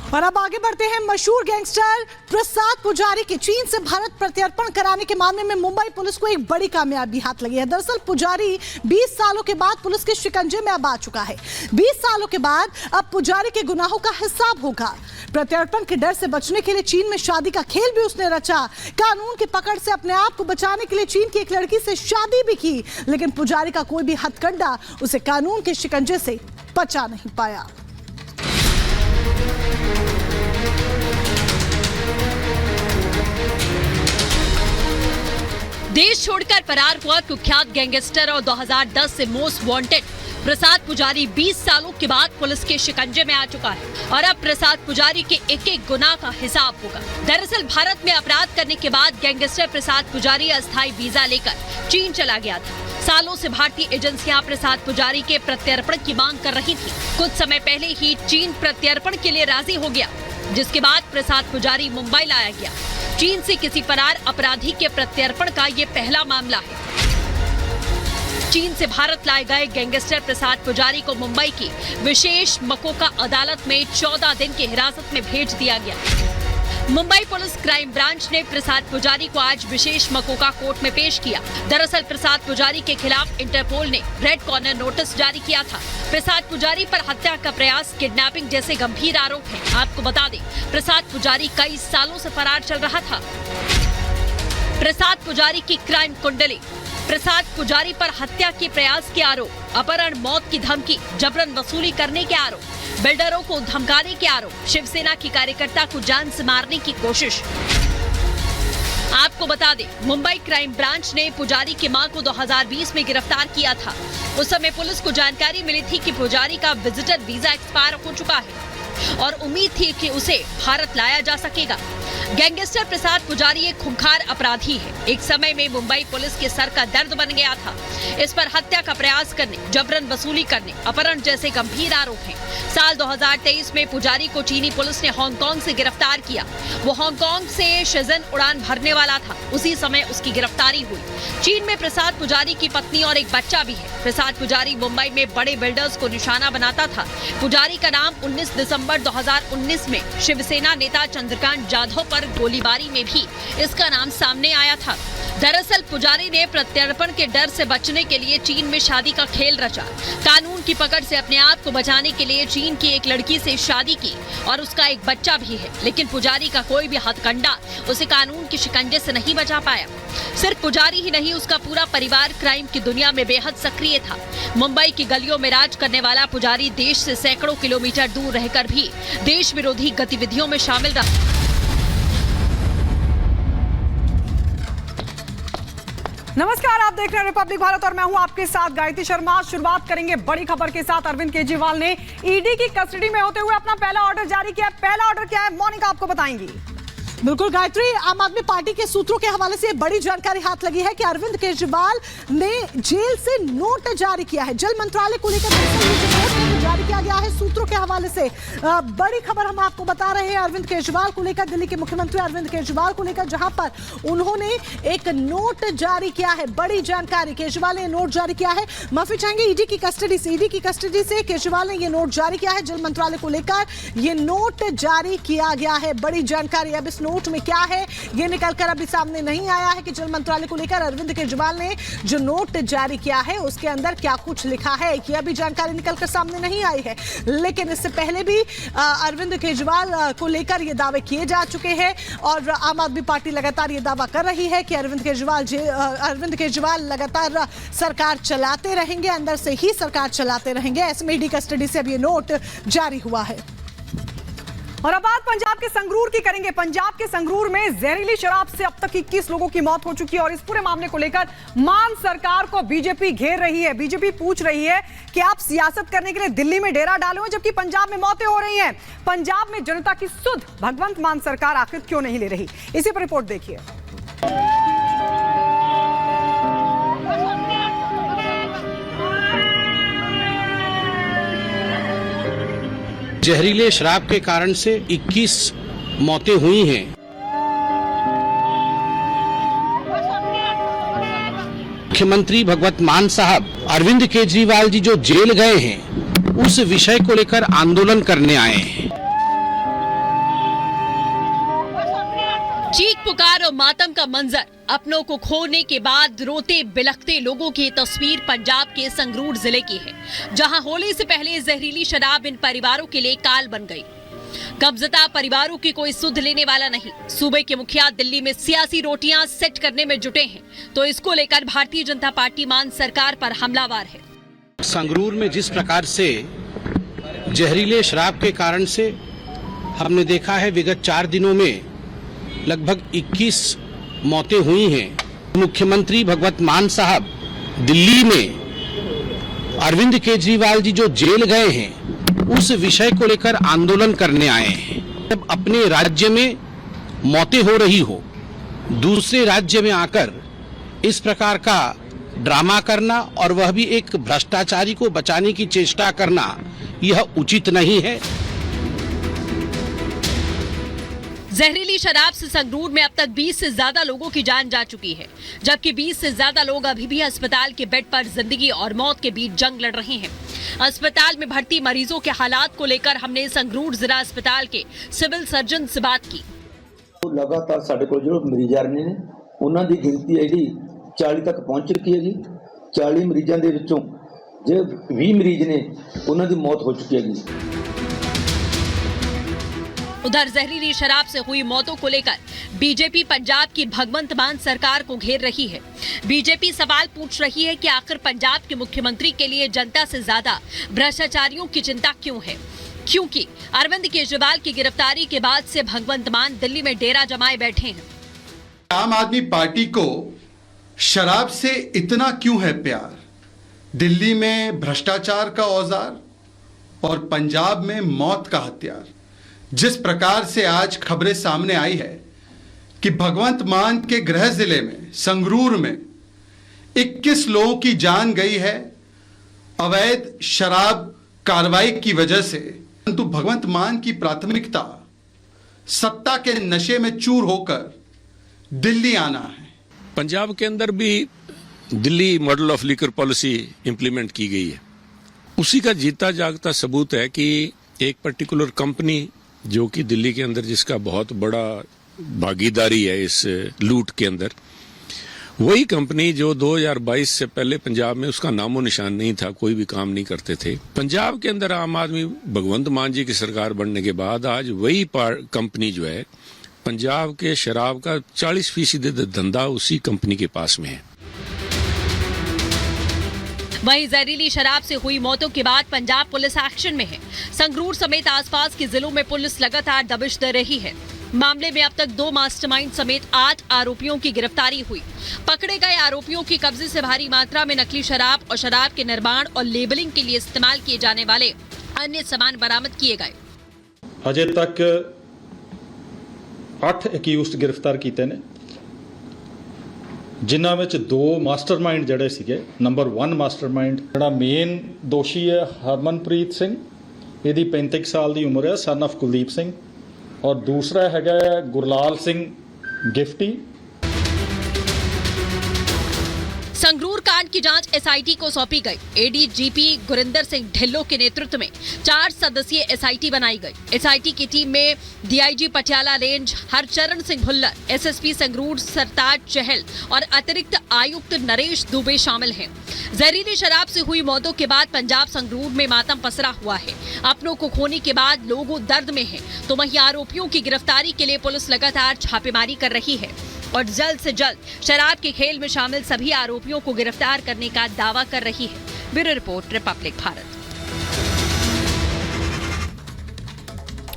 और अब आगे बढ़ते हैं। मशहूर गैंगस्टर प्रसाद पुजारी के चीन से भारत प्रत्यर्पण कराने के मामले में मुंबई पुलिस को एक बड़ी कामयाबी हाथ लगी है। दरअसल पुजारी 20 सालों के बाद पुलिस के शिकंजे में अब आ चुका है। 20 सालों के बाद अब पुजारी के गुनाहों का हिसाब होगा। प्रत्यर्पण के डर से बचने के लिए चीन में शादी का खेल भी उसने रचा। कानून की पकड़ से अपने आप को बचाने के लिए चीन की एक लड़की से शादी भी की, लेकिन पुजारी का कोई भी हथकंडा उसे कानून के शिकंजे से बचा नहीं पाया। देश छोड़कर फरार हुआ कुख्यात गैंगस्टर और 2010 से मोस्ट वांटेड प्रसाद पुजारी 20 सालों के बाद पुलिस के शिकंजे में आ चुका है और अब प्रसाद पुजारी के एक एक गुनाह का हिसाब होगा। दरअसल भारत में अपराध करने के बाद गैंगस्टर प्रसाद पुजारी अस्थायी वीजा लेकर चीन चला गया था। सालों से भारतीय एजेंसियां प्रसाद पुजारी के प्रत्यर्पण की मांग कर रही थी। कुछ समय पहले ही चीन प्रत्यर्पण के लिए राजी हो गया, जिसके बाद प्रसाद पुजारी मुंबई लाया गया। चीन से किसी फरार अपराधी के प्रत्यर्पण का ये पहला मामला है। चीन से भारत लाए गए गैंगस्टर प्रसाद पुजारी को मुंबई की विशेष मकोका अदालत में 14 दिन की हिरासत में भेज दिया गया। मुंबई पुलिस क्राइम ब्रांच ने प्रसाद पुजारी को आज विशेष मकोका कोर्ट में पेश किया। दरअसल प्रसाद पुजारी के खिलाफ इंटरपोल ने रेड कॉर्नर नोटिस जारी किया था। प्रसाद पुजारी पर हत्या का प्रयास, किडनैपिंग जैसे गंभीर आरोप हैं। आपको बता दें, प्रसाद पुजारी कई सालों से फरार चल रहा था। प्रसाद पुजारी की क्राइम कुंडली। प्रसाद पुजारी पर हत्या के प्रयास के आरोप, अपहरण, मौत की धमकी, जबरन वसूली करने के आरोप, बिल्डरों को धमकाने के आरोप, शिवसेना की कार्यकर्ता को जान से मारने की कोशिश। आपको बता दें, मुंबई क्राइम ब्रांच ने पुजारी की मां को 2020 में गिरफ्तार किया था। उस समय पुलिस को जानकारी मिली थी कि पुजारी का विजिटर वीजा एक्सपायर हो चुका है और उम्मीद थी कि उसे भारत लाया जा सकेगा। गैंगस्टर प्रसाद पुजारी एक खूंखार अपराधी है। एक समय में मुंबई पुलिस के सर का दर्द बन गया था। इस पर हत्या का प्रयास करने, जबरन वसूली करने, अपहरण जैसे गंभीर आरोप हैं। साल 2023 में पुजारी को चीनी पुलिस ने हांगकांग से गिरफ्तार किया। वो हांगकांग से शेजन उड़ान भरने वाला था। उसी समय उसकी गिरफ्तारी हुई। चीन में प्रसाद पुजारी की पत्नी और एक बच्चा भी है। प्रसाद पुजारी मुंबई में बड़े बिल्डर्स को निशाना बनाता था। पुजारी का नाम 19 दिसंबर 2019 में शिवसेना नेता चंद्रकांत जाधव पर गोलीबारी में भी इसका नाम सामने आया था। दरअसल पुजारी ने प्रत्यर्पण के डर से बचने के लिए चीन में शादी का खेल रचा। कानून की पकड़ से अपने आप को बचाने के लिए चीन की एक लड़की से शादी की और उसका एक बच्चा भी है, लेकिन पुजारी का कोई भी हथकंडा उसे कानून के शिकंजे से नहीं बचा पाया। सिर्फ पुजारी ही नहीं, उसका पूरा परिवार क्राइम की दुनिया में बेहद सक्रिय था। मुंबई की गलियों में राज करने वाला पुजारी देश से सैकड़ों किलोमीटर दूर रहकर भी देश विरोधी गतिविधियों में शामिल रहा। नमस्कार, आप देख रहे हैं रिपब्लिक भारत और मैं हूं आपके साथ गायत्री शर्मा। शुरुआत करेंगे बड़ी खबर के साथ। अरविंद केजरीवाल ने ईडी की कस्टडी में होते हुए अपना पहला ऑर्डर जारी किया। पहला ऑर्डर क्या है, मोनिका आपको बताएंगी। बिल्कुल गायत्री, आम आदमी पार्टी के सूत्रों के हवाले से बड़ी जानकारी हाथ लगी है कि अरविंद केजरीवाल ने जेल से नोट जारी किया है। जल मंत्रालय को लेकर नोट जारी किया गया है। सूत्रों के हवाले से बड़ी खबर हम आपको बता रहे हैं अरविंद केजरीवाल को लेकर, दिल्ली के मुख्यमंत्री अरविंद केजरीवाल को लेकर, जहां पर उन्होंने एक नोट जारी किया है। बड़ी जानकारी, केजरीवाल ने नोट जारी किया है। माफी चाहेंगे, ईडी की कस्टडी से केजरीवाल ने यह नोट जारी किया है। जल मंत्रालय को लेकर यह नोट जारी किया गया है। बड़ी जानकारी। अब इस नोट में क्या है ये निकलकर अभी सामने नहीं आया है कि जल मंत्रालय को लेकर अरविंद केजरीवाल ने जो नोट जारी किया है उसके अंदर क्या कुछ लिखा है, यह भी जानकारी निकलकर सामने नहीं आई है। लेकिन इससे पहले भी अरविंद केजरीवाल को लेकर ये दावे किए जा चुके हैं और आम आदमी पार्टी लगातार ये दावा कर रही है कि अरविंद केजरीवाल लगातार सरकार चलाते रहेंगे, अंदर से ही सरकार चलाते रहेंगे। ऐसे में ईडी कस्टडी से अब ये नोट जारी हुआ है। और अब बात पंजाब के संगरूर की करेंगे। पंजाब के संगरूर में जहरीली शराब से अब तक 21 लोगों की मौत हो चुकी है और इस पूरे मामले को लेकर मान सरकार को बीजेपी घेर रही है। बीजेपी पूछ रही है कि आप सियासत करने के लिए दिल्ली में डेरा डाले हुए, जबकि पंजाब में मौतें हो रही हैं। पंजाब में जनता की सुध भगवंत मान सरकार आखिर क्यों नहीं ले रही, इसी पर रिपोर्ट देखिए। जहरीले शराब के कारण से 21 मौतें हुई हैं। मुख्यमंत्री भगवंत मान साहब अरविंद केजरीवाल जी जो जेल गए हैं उस विषय को लेकर आंदोलन करने आए हैं। पुकार और मातम का मंजर, अपनों को खोने के बाद रोते बिलखते लोगों की तस्वीर पंजाब के संगरूर जिले की है, जहां होली से पहले जहरीली शराब इन परिवारों के लिए काल बन गई। कब्जता परिवारों की कोई सुध लेने वाला नहीं। सूबे के मुखिया दिल्ली में सियासी रोटियां सेट करने में जुटे हैं, तो इसको लेकर भारतीय जनता पार्टी मान सरकार पर हमलावर है। संगरूर में जिस प्रकार से जहरीले शराब के कारण से हमने देखा है, विगत 4 दिनों में लगभग 21 मौतें हुई हैं। मुख्यमंत्री भगवत मान साहब दिल्ली में अरविंद केजरीवाल जी जो जेल गए हैं, उस विषय को लेकर आंदोलन करने आए हैं। जब अपने राज्य में मौतें हो रही हो, दूसरे राज्य में आकर इस प्रकार का ड्रामा करना और वह भी एक भ्रष्टाचारी को बचाने की चेष्टा करना, यह उचित नहीं है। जहरीली शराब से संगरूर में अब तक 20 से ज्यादा लोगों की जान जा चुकी है, जबकि 20 से ज्यादा लोग अभी भी अस्पताल के बेड पर जिंदगी और मौत के बीच जंग लड़ रहे हैं। अस्पताल में भर्ती मरीजों के हालात को लेकर हमने संगरूर जिला अस्पताल के सिविल सर्जन से बात की। लगातार साडे कोल जो मरीज आ रहे ने, उन्हां दी गिनती है जी 40 तक पहुंच चुकी है जी। 40 मरीजों के विचों जो 20 मरीज ने, उन्हां दी मौत हो चुकी है जी। उधर जहरीली शराब से हुई मौतों को लेकर बीजेपी पंजाब की भगवंत मान सरकार को घेर रही है। बीजेपी सवाल पूछ रही है कि आखिर पंजाब के मुख्यमंत्री के लिए जनता से ज्यादा भ्रष्टाचारियों की चिंता क्यों है, क्योंकि अरविंद केजरीवाल की गिरफ्तारी के बाद से भगवंत मान दिल्ली में डेरा जमाए बैठे हैं। आम आदमी पार्टी को शराब से इतना क्यों है प्यार? दिल्ली में भ्रष्टाचार का औजार और पंजाब में मौत का हथियार। जिस प्रकार से आज खबरें सामने आई है कि भगवंत मान के गृह जिले में संगरूर में 21 लोगों की जान गई है अवैध शराब कार्रवाई की वजह से, परंतु भगवंत मान की प्राथमिकता सत्ता के नशे में चूर होकर दिल्ली आना है। पंजाब के अंदर भी Delhi model of liquor policy implement की गई है। उसी का जीता जागता सबूत है कि एक पर्टिकुलर कंपनी जो कि दिल्ली के अंदर जिसका बहुत बड़ा भागीदारी है इस लूट के अंदर, वही कंपनी जो 2022 से पहले पंजाब में उसका नामो निशान नहीं था, कोई भी काम नहीं करते थे। पंजाब के अंदर आम आदमी भगवंत मान जी की सरकार बनने के बाद आज वही कंपनी जो है, पंजाब के शराब का 40% धंधा उसी कंपनी के पास में है। वहीं जहरीली शराब से हुई मौतों के बाद पंजाब पुलिस एक्शन में है। संगरूर समेत आसपास के जिलों में पुलिस लगातार दबिश दे रही है। मामले में अब तक 2 मास्टरमाइंड समेत 8 आरोपियों की गिरफ्तारी हुई। पकड़े गए आरोपियों की कब्जे से भारी मात्रा में नकली शराब और शराब के निर्माण और लेबलिंग के लिए इस्तेमाल किए जाने वाले अन्य सामान बरामद किए गए। अजे तक 8 एक्यूज्ड गिरफ्तार किए ने, जिन्हां विच 2 मास्टरमाइंड जिहड़े सीगे। नंबर 1 मास्टरमाइंड जिहड़ा मेन दोषी है हरमनप्रीत सिंह, इहदी 35 साल की उम्र है, सन ऑफ कुलदीप सिंह। और दूसरा हैगा गुरलाल सिंह गिफ्टी। संगरूर कांड की जांच एसआईटी को सौंपी गई। एडीजीपी गुरिंदर सिंह ढिल्लों के नेतृत्व में 4 सदस्यीय एसआईटी बनाई गई। एसआईटी की टीम में DIG Patiala range Harcharan Singh Bhullar, SSP Sangrur Sartaj Chahal और अतिरिक्त आयुक्त नरेश दुबे शामिल हैं। जहरीली शराब से हुई मौतों के बाद पंजाब संगरूर में मातम पसरा हुआ है। अपनों को खोने के बाद लोग दर्द में हैं, तो वहीं आरोपियों की गिरफ्तारी के लिए पुलिस लगातार छापेमारी कर रही है और जल्द से जल्द शराब के खेल में शामिल सभी आरोपियों को गिरफ्तार करने का दावा कर रही है। Bureau report, Republic Bharat.